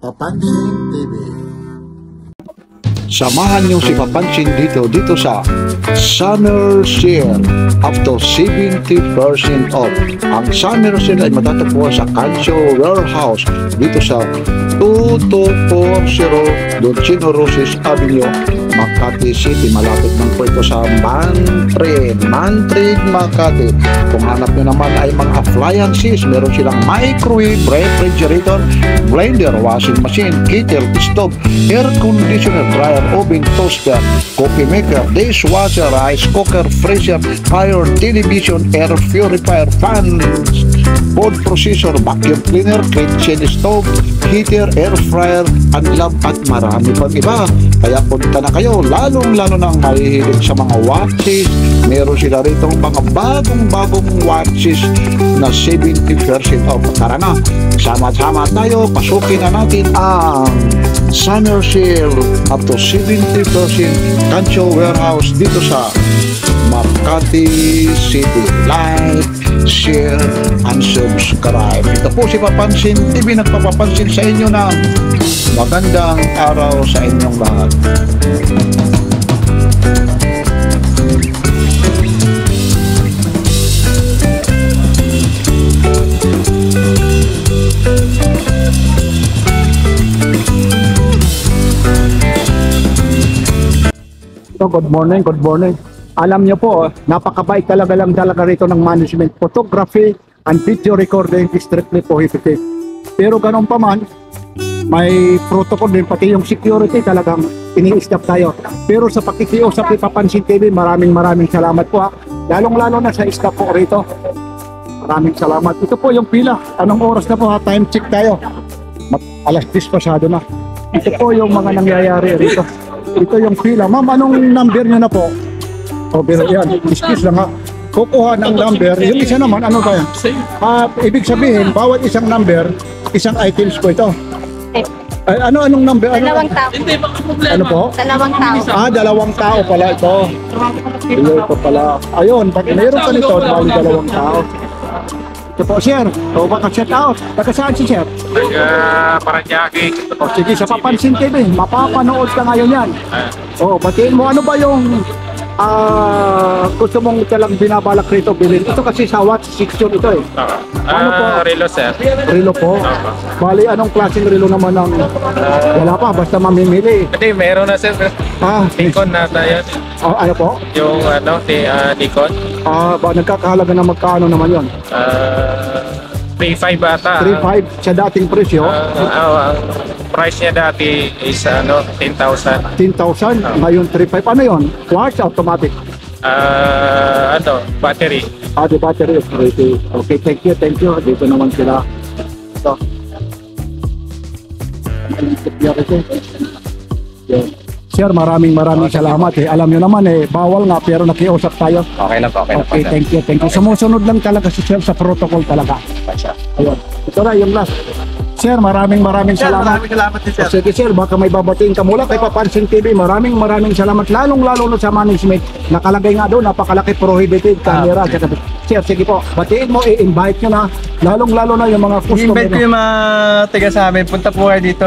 Papansin TV. Samahan niyo si Papansin dito sa Summer Sale up to 70% off. Ang Summer Sale ay matatagpuan sa Cancio Warehouse dito sa 2240 Dolcino Roses Avenue, Makati City. Malapit ng po ito sa Mantrid, Makati. Kung hanap nyo naman ay mga appliances, meron silang microwave, refrigerator, blender, washing machine, kettle, stove, air conditioner, dryer, oven, toaster, coffee maker, dishwasher, rice cooker, freezer, fire, television, air purifier, fans, food processor, vacuum cleaner, kitchen stove, heater, air fryer, unlock at marami pang iba. Kaya punta na kayo, lalong-lalo na ang mahihilig sa mga watches. Meron sila rito mga bagong watches na 70% off. Tara na, sama-sama tayo, pasukin na natin ang Summer Sale up to 70% Cancio Warehouse dito sa Makati City. Like, share, and subscribe. Ito po si Papansin TV, nagpapapansin sa inyo na magandang araw sa inyong lahat. Good morning. Alam niyo po, napakabait talaga rito ng management. Photography and video recording is strictly prohibited. Pero ganun pa man, may protocol din, pati yung security talagang ini-stop tayo. Pero sa pakikiusap ni Papansin TV, maraming salamat po ha. Lalong-lalo na sa staff po rito. Maraming salamat. Ito po yung pila. Anong oras na po ha? Time check tayo. Alas 10 pasado na. Ito po yung mga nangyayari rito. Ito yung pila. Ma'am, anong number nyo na po? O, pero yan. Excuse lang ha. Kukuha ng number. Yung isa naman, ano ba yan? Ibig sabihin, bawat isang number, isang items po ito. Anong number? Dalawang tao. Hindi, baka problema. Ano po? Dalawang tao. Dalawang tao pala ito. Ito pala. Ayun, pag mayroon ka nito, dalawang tao. Ito po, sir. O, baka check out. Baka saan si sir? Paranaque. O, sige, sa Papansin TV, mapapanood ka ngayon yan. O, batiin mo, ano ba yung gusto mong talang binabalak rito bilhin? Ito kasi sa watch section ito eh. Ano po? Relo, sir. Relo po? Bali, anong klaseng relo naman ang wala pa, basta mamimili. Hindi, meron na, sir. Nikon na tayo. Ano po? Yung Nikon. Ba, nagkakahalaga na magkano naman yon? 3.5 ata. 3.5 sa dating presyo? Ang price niya dati is 10,000. 10,000? Ngayon 3.5. Ano yon? Quartz, automatic? Battery. The battery is ready. Okay, thank you. Dito naman sila. Ito. Sir, maraming salamat eh. Alam nyo naman eh, bawal nga pero nakiusap tayo. Okay na po, Okay, thank you. Sumusunod lang talaga si sir sa protocol talaga. Ayun. Ito na yung last. Sir, maraming salamat. Maraming salamat din, sir. Sige sir, baka may babatiin ka mula kay Papansin TV. Maraming salamat. Lalong-lalo na sa management. Nakalagay nga doon, napakalaki prohibited camera. Sir, sige po, batiin mo, i-invite nyo na. Lalong-lalo na yung mga customer. I-invite ko yung mga taga sa amin. Punta po kayo dito.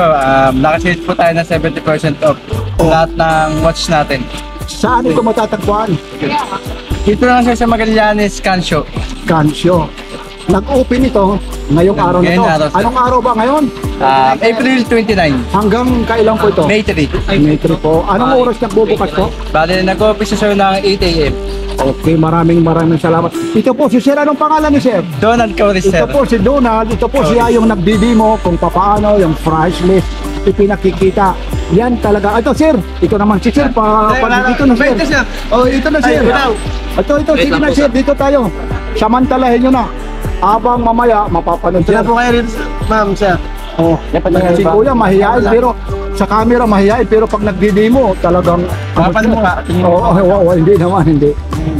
Nakasales po tayo ng 70% off. Lahat ng watch natin. Saan ito matatagpuan? Dito lang siya sa Magallanes, Cancio. Nag-open ito ngayong araw na Ngayong ito. araw, sir. Anong araw ba ngayon? April 29. Hanggang kailan po ito? May 3. May 3 po. Anong oras nagbubukas po? Bale, nag-office sir ng 8 a.m. Okay, maraming salamat. Ito po si Sir, anong pangalan ni Sir? Donald Corres, sir. Ito po si Donald, ito po siya yung nagdidemo kung paano yung price list ipinakikita. Yan talaga. Ito Sir, ito naman si Sir. Dito na Sir. Oh, ito na Sir. Ito, sige na Sir, dito tayo. Samantalahin nyo na. Abang mamaya, mapapanood Sir. po kayo rin, ma'am, sir. Oh, si Kuya mahihain pero sa camera mahihain pero pag nagdi-demo talagang hindi naman.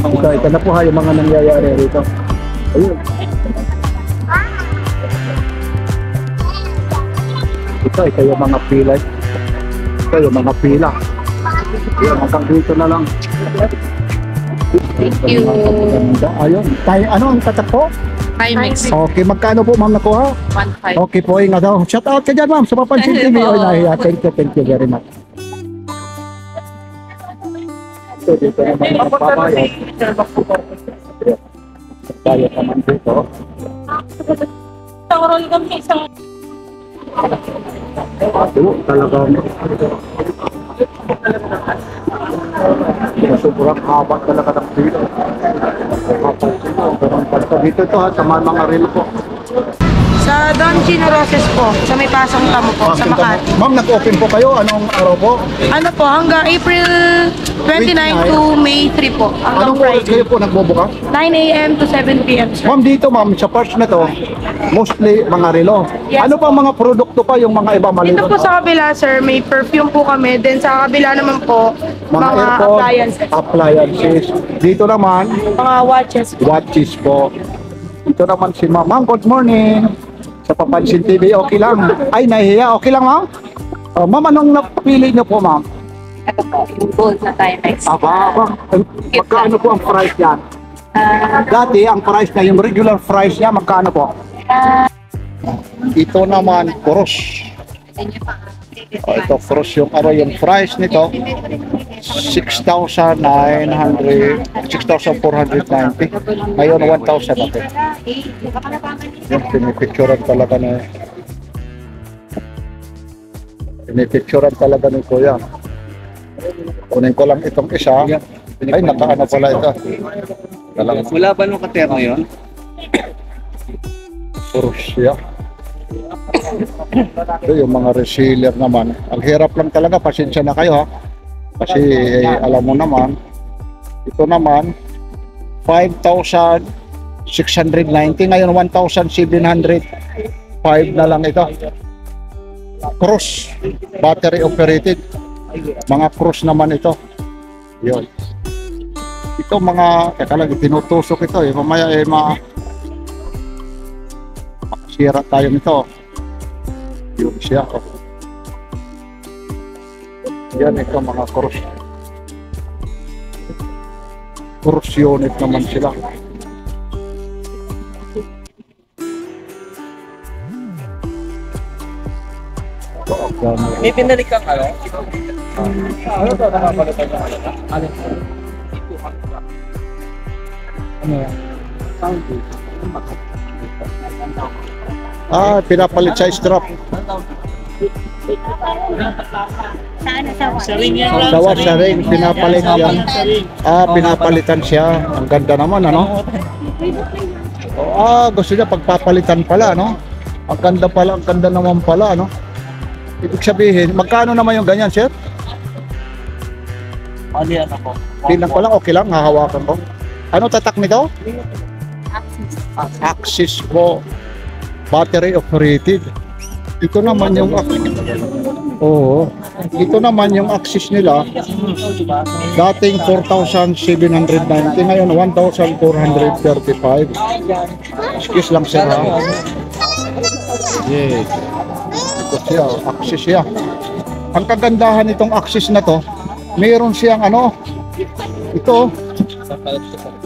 Ito na po ha yung mga nangyayari rito. Ayun. Ito yung mga pila. Ayun, hanggang dito na lang. Thank you. Ayun. Ano ang tatak po? Timex. Okay, magkano po ma'am nakuha? 1.5. Okay po, ingat daw. Shout out ka dyan ma'am sa Papansin TV. Oo. Oy, nahiya. Thank you very much. So, dito naman magbabayad. Bayad naman dito. Tawron kami isang Talagang sobrang haba talaga ng dito. Dito ito ha, sa mga relo po. Sa Don Chino Roses po, sa may pasang tamo po, sa Makati. Ma'am, nag-open po kayo. Anong araw po? Ano po, hanggang April 29 to May 3 po, hanggang Anong oras Friday. kayo po nagbubuka? 9 a.m. to 7 p.m. sir. Ma'am, dito ma'am, sa parts na to, mostly mga relo. Yes. Ano pa mga produkto pa yung mga iba Dito maliban? po sa kabila sir, may perfume po kami. Then sa kabila naman po, mga aircon, appliances. Dito naman, Mga watches. watches po. Ito naman si ma'am. Ma'am, good morning. Sa Papansin TV, okay lang. Ay, nahihiya. Okay lang, ma'am? Ma'am, anong napili niyo po, ma'am? ito po, yung gold na Timex. Magkano po ang price yan? Dati, ang price niya, yung regular price niya, magkano po? Ito naman, cross. Ito, cross yung price nito. 6,490. Ngayon, 1,000 natin. Yung pinipicturan talaga na ni Kuya. Kunin ko lang itong isa. Ay, nakaano pala ito. Wala ba nung katerno yun? Russia. Ito yung mga reseller naman. Ang hirap lang talaga. Pasensya na kayo ha. Kasi alam mo naman, ito naman 5,690, ngayon 1,705 na lang ito. Cruise, battery operated. Mga cruise naman ito. Yun. Ito mga, teka lang, tinutusok ito eh. Mamaya makasira tayo nito. Yun siya. Yan ito mga cruise. Cruise unit naman sila. May pinalik kang ano? Ano to? Nakapalitan ng ano? Alin? Ano yan? Pinapalit sa strap. Sa ring yan. Sa ring, pinapalit yan. Pinapalitan siya. Ang ganda naman, ano? Gusto niya pagpapalitan pala, no? Ang ganda naman pala, no? Ibig sabihin, magkano naman yung ganyan, sir? Ano yan ako? Tingnan ko lang, okay lang, hahawakan ko. Ano tatak nito? Axis po. Battery operated. Ito naman yung ito naman yung axis nila. Dating 4,790, ngayon 1,435. Excuse lang sir ha. Yes. Ito siya, axis siya. Ang kagandahan nitong axis na to, mayroon siyang ito,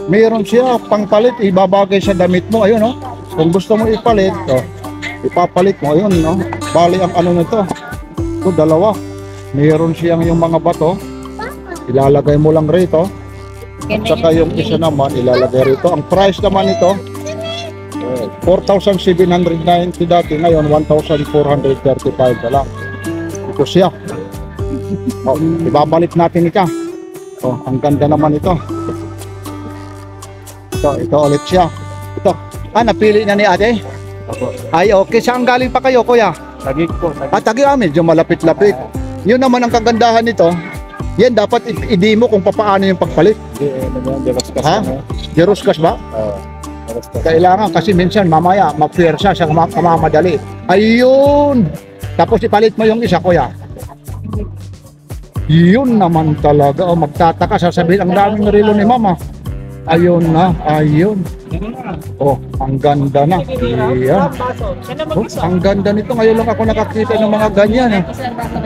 mayroon siya pangpalit, ibabagay sa damit mo, ayun kung gusto mo ipalit, ipapalit mo, ayun bali ang nito, ito dalawa, mayroon siyang yung mga bato, ilalagay mo lang rito, at saka yung isa naman ilalagay rito. Ang price naman ito 4,790 dati, ngayon 1,435 na lang. Ito siya. Ibabalik natin ito. Ang ganda naman ito. Ito ulit siya. Ito. Napili na ni ate? Ay, okay. Saan galing pa kayo, kuya? Tagig po. Tagig medyo malapit-lapit. Yun naman ang kagandahan nito. Yan dapat i-demo kung paano yung pagpalit. Ha? Jeruskas ba? Kailangan kasi minsan mamaya mapwersa siya kamamadali. Ayun! Tapos ipalit mo yung isa, kuya. Yun naman talaga. Magtataka, sasabihin ang daming relo ni mama. Ayun na, ayun. Ang ganda na. Ayan. Ang ganda nito. Ngayon lang ako nakakita ng mga ganyan.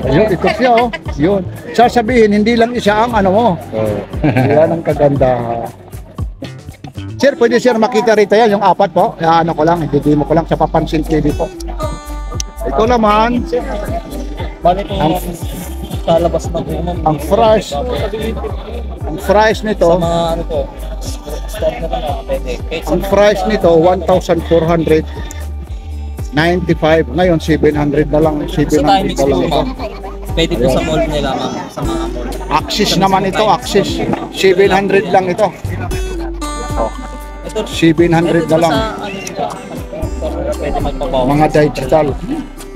Ayun, ito siya. Yun. Sasabihin, hindi lang isa ang mo. Yan ang kagandahan. Sir, pwede sir makita rito yan, yung apat po. Ano ko lang, hindi mo ko lang sa Papansin TV po. Ito naman, ang price nito, ang price nito 1,495. Ngayon 700 na lang, 700 na lang ito. Pwede po sa mall nila, ma'am. Sa mga mall. Axis naman ito, Axis. 700 lang ito. 700 na lang. Pwede magpapaw. Mga digital.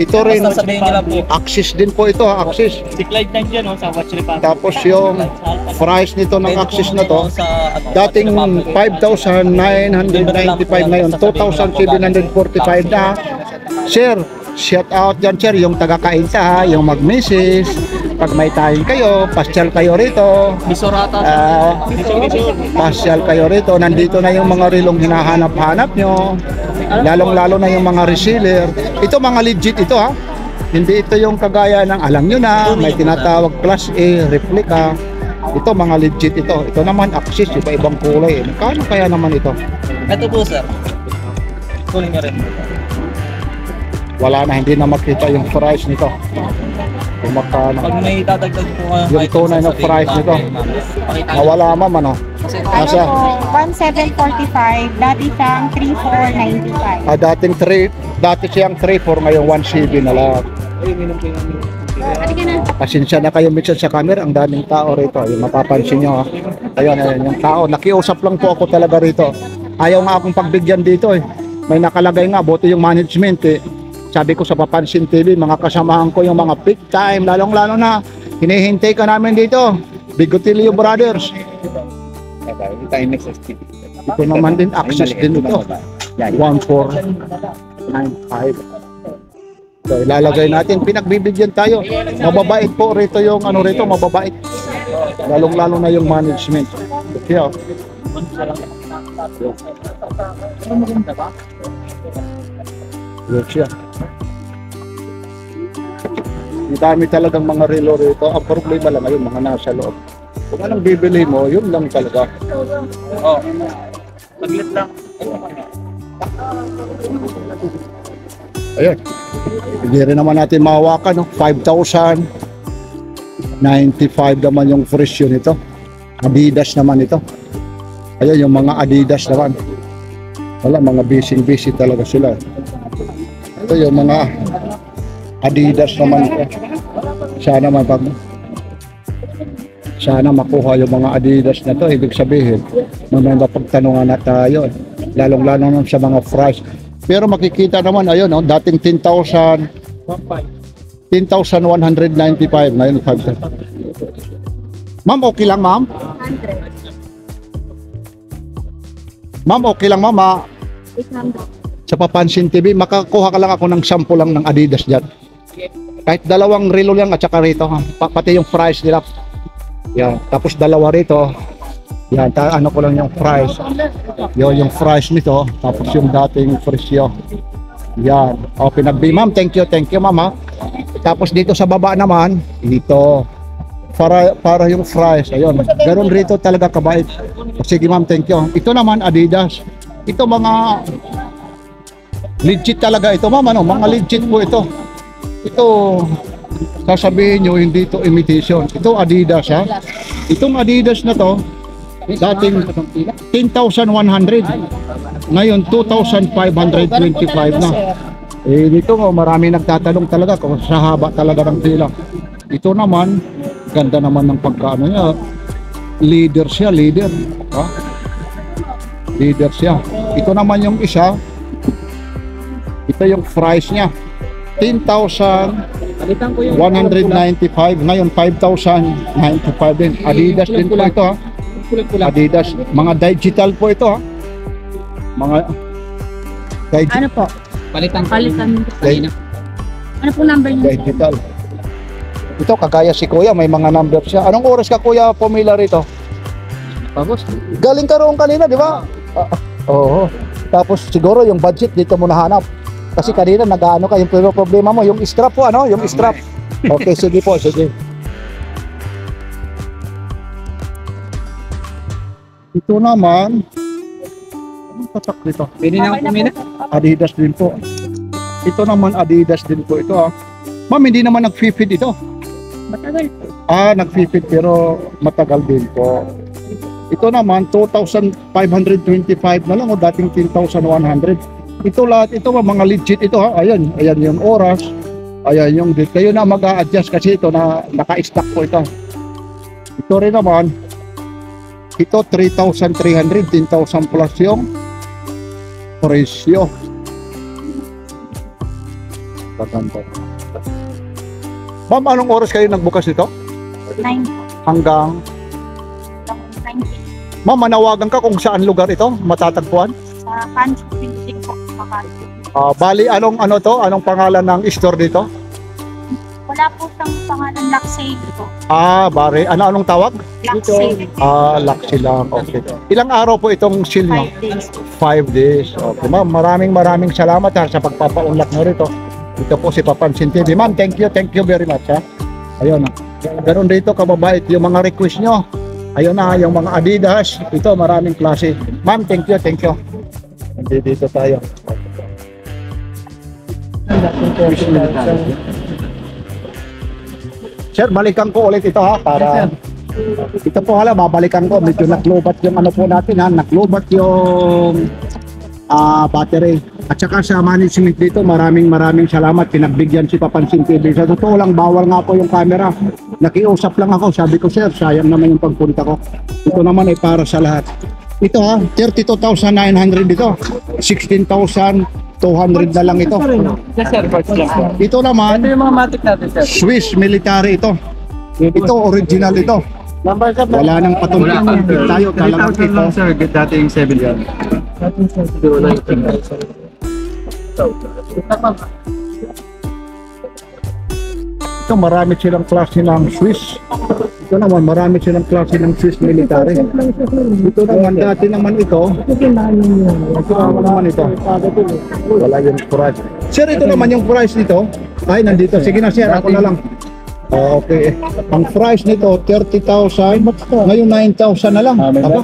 Ito rin, Basta sabihin nila po. Axis din po ito, Axis. Decline time dyan, no, sa watch report. Tapos yung price nito ng Axis na to, dating 5,995 ngayon, 2,745 na. Sir, shout out dyan sir, yung taga-kainta ha, yung mag-missis. Pag may time kayo, pasyal kayo rito. Bisorata. Pasyal kayo rito. Nandito na yung mga rilong hinahanap-hanap nyo. Lalong-lalo na yung mga reseller. Ito mga legit ito ha. Hindi ito yung kagaya ng alam nyo na, may tinatawag Class A, replica. Ito mga legit ito. Ito naman Axis, iba-ibang kulay. Kano kaya naman ito? Ito po, sir. Kuling nga rin. Wala na, hindi na makita yung price nito. Kung magkano. Pag may dadagdag po kayo, Yung tunay na price nito. Nawala ma'am ano? Ano Nasa, po, 1,745, dati siyang 3,495. dating 3, dati siyang 3,4, ngayon 1,7 na lang. Pasensya na kayo minsan sa camera, ang daming tao rito. Yung mapapansin nyo ha. Ayun, ayun, yung tao. Nakiusap lang po ako talaga rito. Ayaw nga akong pagbigyan dito eh. May nakalagay nga, buti yung management eh. Sabi ko sa Papansin TV, mga kasamahan ko yung mga peak time, lalong-lalo na hinihintay ka namin dito. Bigotilio Brothers. Ito naman din, Access din ito. 1,495. So, ilalagay natin, pinagbibigyan tayo. Mababait po rito yung ano rito, mababait. Lalong-lalo na yung management. Okay, oh. Yes, siya. Ang dami talagang mga relo rito. Ang problema lang ngayon, mga nasa loob. Kung anong bibili mo, yun lang talaga. Oh. Saglit lang. Ayun. Hindi rin naman natin mahawakan. No? 5,095 naman yung presyo nito. Adidas naman ito. Ayun, yung mga Adidas naman. Wala, mga busy talaga sila. Ito yung mga Adidas naman ito. Sana makuha yung mga Adidas na to. Ibig sabihin, may mapagtanungan na tayo. Lalong-lalo naman sa mga price. Pero makikita naman, ayun, no, dating 10,195. Ngayon, 5,000. Ma'am, okay lang, ma'am? Ma'am, okay lang, ma'am, ha? 800. Sa Papansin TV, makakuha ka lang ako ng sample lang ng Adidas dyan. Kahit dalawang relo lang at saka rito, ha? Pati yung price nila. Yan, tapos dalawa rito. Yan, ano ko lang yung price. Yung price nito, tapos yung dating presyo. Yan. O, ma'am, thank you, ma'am, ha? Tapos dito sa baba naman, dito. Para yung price, ayun. Ganon rito talaga kabait. Sige, ma'am, thank you. Ito naman, Adidas. Ito mga legit talaga ito, ma'am, ano? Mga legit po ito. Ito, sasabihin nyo, hindi ito imitation. Ito Adidas, ha? Itong Adidas na to, dating 10,100. Ngayon, 2,525 na. Eh, dito mo, marami nagtatanong talaga kung sa haba talaga ng pila. Ito naman, ganda naman ng pagkaano niya. Leader siya, leader. Ha? Leader siya. Ito naman yung isa. Ito yung price niya. 10,195. Ngayon 5,095 din. Adidas din po ito, ha. Adidas. Mga digital po ito, ha. Mga Ano po? Palitan. Ano po number niyo? digital. Ito kagaya si Kuya, may mga number siya. Anong oras ka Kuya pumila rito? Tapos? Galing ka roon kanina, di ba? Oo. Tapos siguro yung budget dito mo nahanap. Kasi kanina nag-ano ka, yung problema mo, yung strap po, ano? Yung strap. Okay, sige po, sige. Ito naman, tatak dito? Pwede na ako kumina. Adidas din po. Ito naman Adidas din po ito ah. Ma'am, hindi naman nag-fit ito. Matagal po. Nag-fit pero matagal din po. Ito naman 2,525 na lang o dating 10,100. Ito lahat ito mga legit ito ha. Ayan yung oras. Ayan yung date. Kayo na mag-a-adjust kasi ito na naka-stock po ito. Ito rin naman ito 3,300, 10,000 plus yung presyo. Maganda. Ma'am, anong oras kayo nagbukas ito? 9 Hanggang? 90. Ma'am, manawagan ka kung saan lugar ito matatagpuan? Sa Kancho Printing po, Makati. Bali, anong pangalan ng store dito? Wala po siyang pangalan lock sale po. Bari, anong tawag? Lock sale. Laksi lang. Okay. Ilang araw po itong seal nyo? 5 days po. 5 days. Okay, ma'am, maraming salamat ha, sa pagpapaunlak nyo rito. Ito po si Papansin TV. Ma'am, thank you very much ha. Ayun, ganun dito kababait yung mga request nyo. Ayun na, yung mga Adidas. Ito, maraming klase. Ma'am, thank you. Dito tayo. Sir, balikan ko ulit ito ha, para ito po babalikan ko, medyo naklobat yung po natin ha, naklobat yung battery. At saka sa management dito, maraming salamat, pinagbigyan si Papansin TV. Sa totoo lang, bawal nga po yung camera. Nakiusap lang ako, sabi ko sir, sayang naman yung pagpunta ko. Ito naman ay para sa lahat. Ito ha, 32,900 dito, 16,200 na lang ito. Yes, sir. Ito naman, Ito yung mga matic natin, sir. Swiss military ito. Ito original ito. Wala nang patumpik tayo, talagang 3,000 lang, ito. sir. Dating 7. Ito marami silang klase ng Swiss. Ito naman marami silang klase ng Swiss military. Ito naman dati naman ito. Ito naman ito. Wala yung price. Sir, ito naman yung price nito. Ay, nandito. Sige na sir, ako na lang. Okay. Ang price nito 30,000. Ngayon 9,000 na lang. Aba.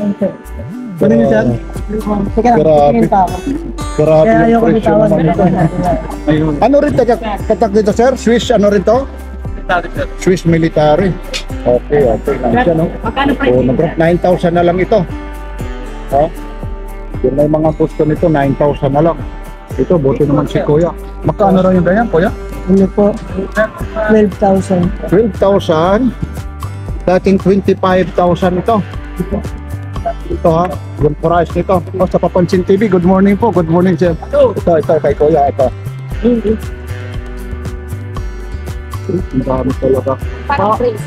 Ganun yun sir? Grabe. Grabe yung presyo naman ito. Ano rin tatak dito sir? Swiss ano rin to? Swiss military. Okay. Nandiyan no? Oh, 9,000 na lang ito. Ha? Yung may mga gusto nito, 9,000 na lang. Ito, buti naman si Kuya. Magkano raw yung ganyan, Kuya? Ano po? 12,000. 12,000. Dating 25,000 ito. Ito ha, yung price nito. Sa Papansin TV, good morning po. Good morning, sir. Ito, kay Kuya, ito. Ang dami talaga. Parang brace.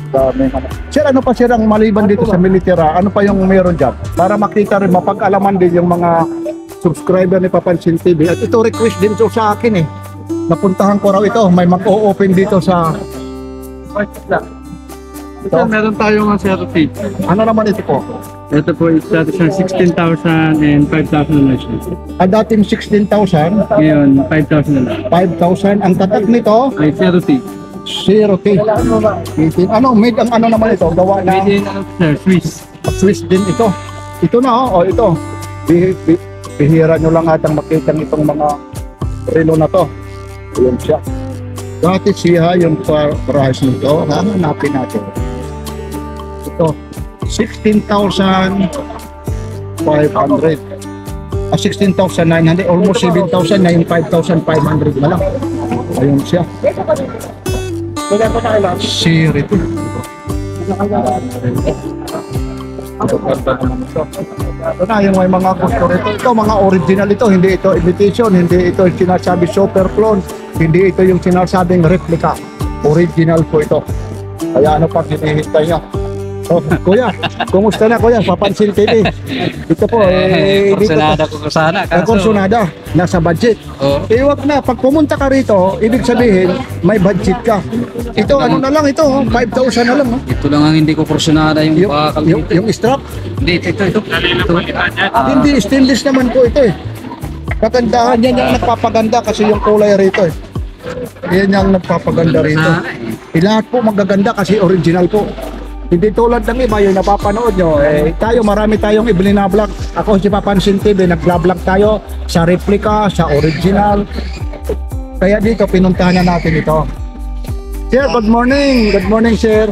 Dami. Sir, ano pa sir ang maliban dito sa militera? Ano pa yung meron dyan? Para makita rin, mapag-alaman din yung mga subscriber ni Papansin TV. At ito request din to sa akin eh. Napuntahan ko raw ito. May mag-o-open dito sa... Sir, meron tayong zero feet. Ano naman ito po? Ito po is dati siyang 16,000 and 5,000 na siya. Dating 16,000, Ngayon, 5,000 na lang. 5,000. Ang tatak nito, Ay, zero feet. 0T. Ano, made ang ano naman ito? Gawa na Made in, sir, Swiss. Swiss din ito. Ito na ito. Bihira nyo lang atang makita itong mga relo na to. Ayan siya. Dati siya yung price nito. Hanapin natin. Ito. 16,500. 16,900. Almost 7,000 na yung 5,500 na lang. Ayun siya. Share ito. Ito na yung may mga gusto rito. Ito mga original ito. Hindi ito imitation. Hindi ito yung sinasabi super clone. Hindi ito yung sinasabing replica. Original po ito. Kaya ano pa hinihintay nyo? Oh, Kuya, kumusta na Kuya? Papansin TV. Ito po, Kursunada ko sana. Kursunada, nasa budget. Oo. Wag na, pag pumunta ka rito, ibig sabihin, may budget ka. Ito, ano na lang ito, 5,000 na lang. Ito lang ang hindi ko kursunada yung bakal dito. Yung strap, Hindi, ito. hindi, stainless naman po ito eh. Kagandahan, yan yung nagpapaganda kasi yung kulay rito eh. Yan yung nagpapaganda rito. Lahat po magaganda kasi original po. Hindi tulad ng iba yung napapanood nyo. Tayo, marami tayong ibinablog. Ako si Papansin TV, nag-vlog tayo sa replica, sa original. Kaya dito, pinuntahan na natin ito. Sir, good morning. Good morning, sir.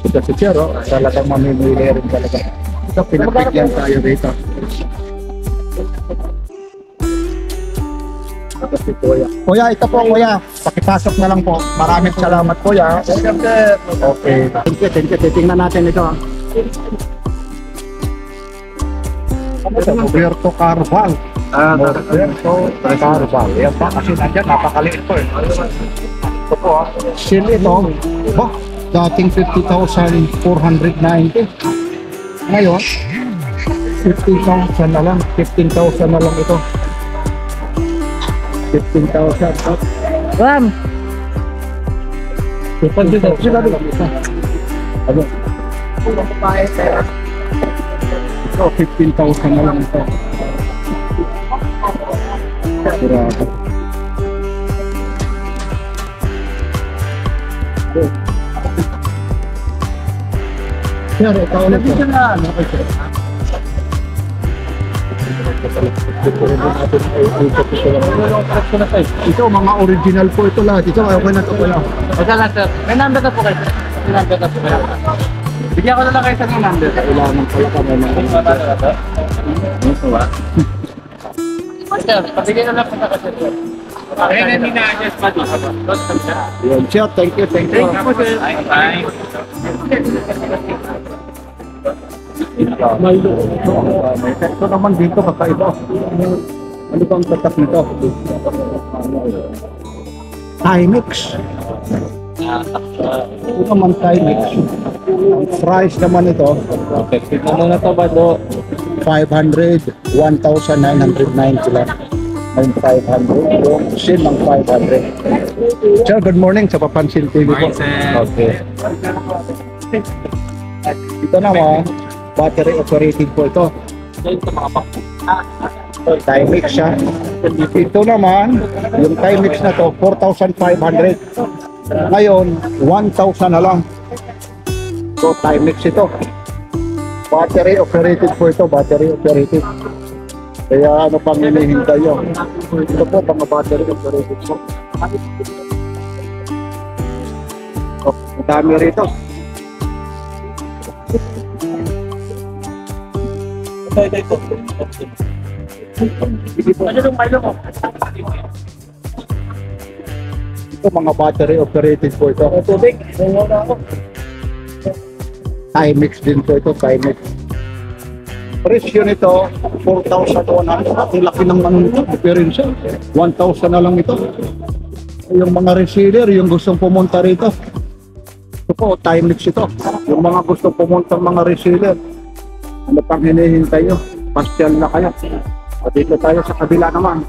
Ito si Sir, oh. Talagang mamimili rin talaga. Ito, pinagbigyan tayo dito. Ito si Kuya. Kuya, ito po, Kuya. Pakipasok na lang po. Maraming salamat, Kuya. Welcome, sir. Okay. Thank you. Titingnan natin ito. Roberto Carval. Roberto Carval. Yan pa, kasi nandyan, napakaliit po eh. Ito po ah. Seal ito. Ba? Dating 50,490. Ngayon, 50,000 na lang. 15,000 na lang ito. 15,000. Ram! Sila lang isa. Ano? Ito, 15,000 na lang ito. Grabe. Sir, ikaw ulit po. Ito, mga original po ito lahat. Ito, okay na ito pala. Okay lang, sir. May number na po kayo. May number na po kayo. Bigyan ko na lang kayo sa number. Kailangan pala kami ng Sir, pabigyan na lang po sa kasi, sir. Ayun, hindi na-adjust pa dito. Yun, sir. Thank you. Thank you po, sir. Bye. Ito naman dito, kakaiba. Ano bang tatak nito? Timex. Ito naman Timex. Ang price naman ito, Ano na ito ba do? 500, 1,990 lang. May 500, yung sin ng 500. Sir, good morning sa Papansin TV po. Morning, sir. Okay. Ito naman, battery operated po ito. Timex siya. Ito naman, yung Timex na to, 4,500. Ngayon, 1,000 na lang. So, Timex ito. Battery operated po ito, battery operated. Kaya ano pang hinihintay yun? Ito po, mga battery operated po. So, ang dami rito. Ito mga battery operated po ito. Timex din po ito, Timex. Presyo nito 4,100. Ang laki ng ano nito, difference. 1,000 na lang ito. Yung mga reseller, yung gustong pumunta rito. Ito po, Timex ito. Yung mga gustong pumunta mga reseller. Ano pang hinihintay nyo? Pasyal na kayo. O dito tayo sa kabila naman.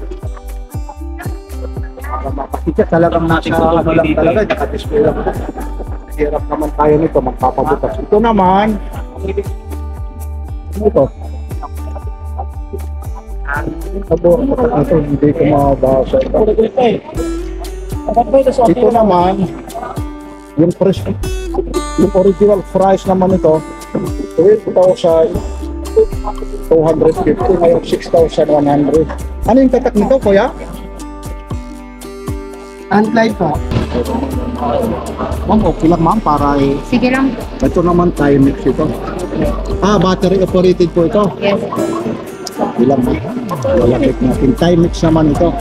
Para mapakita talagang nasa ano lang talaga, nakadisplay lang. Hirap naman tayo nito, magpapabutas. Ito naman, ano ito? Ito, hindi ko mabasa ito. Ito naman, yung presyo, yung original price naman ito, 12,250, ngayon 6,100. Ano yung tatak nito, kuya? Unlight po. Ma'am, okay lang ma'am para Sige lang. ito naman Timex ito. Battery operated po ito. Yes. Ilang ma'am. Lalapit natin. Timex naman ito.